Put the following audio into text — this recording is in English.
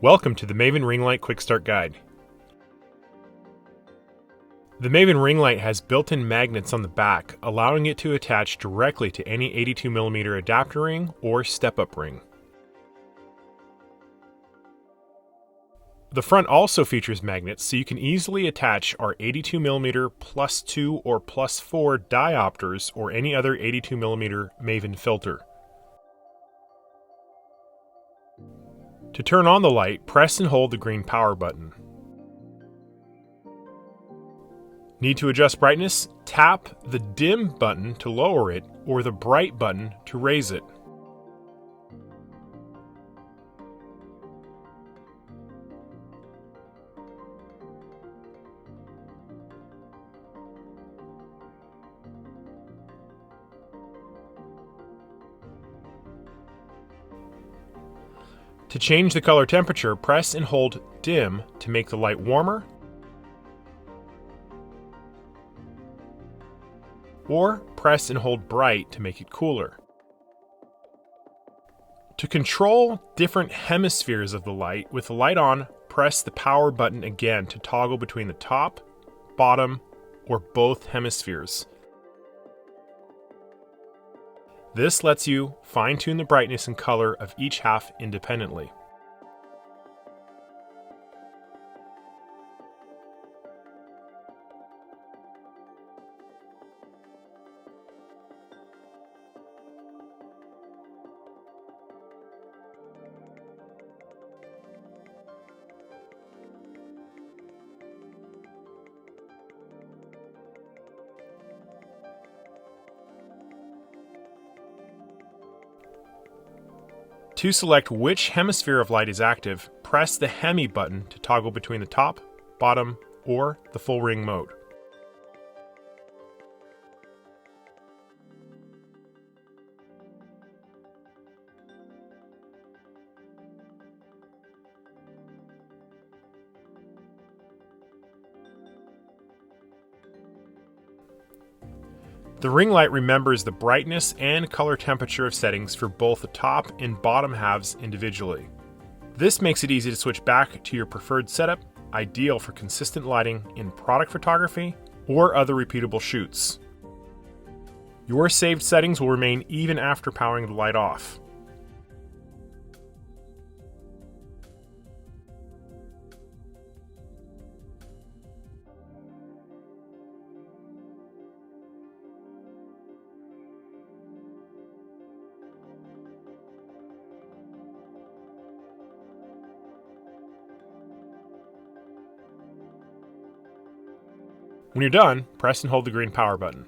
Welcome to the Maven Ring Light Quick Start Guide. The Maven Ring Light has built-in magnets on the back, allowing it to attach directly to any 82mm adapter ring or step-up ring. The front also features magnets, so you can easily attach our 82mm +2 or +4 diopters or any other 82mm Maven filter. To turn on the light, press and hold the green power button. Need to adjust brightness? Tap the dim button to lower it or the bright button to raise it. To change the color temperature, press and hold dim to make the light warmer, or press and hold bright to make it cooler. To control different hemispheres of the light, with the light on, press the power button again to toggle between the top, bottom, or both hemispheres. This lets you fine-tune the brightness and color of each half independently. To select which hemisphere of light is active, press the Hemi button to toggle between the top, bottom, or the full ring mode. The ring light remembers the brightness and color temperature of settings for both the top and bottom halves individually. This makes it easy to switch back to your preferred setup, ideal for consistent lighting in product photography or other repeatable shoots. Your saved settings will remain even after powering the light off. When you're done, press and hold the green power button.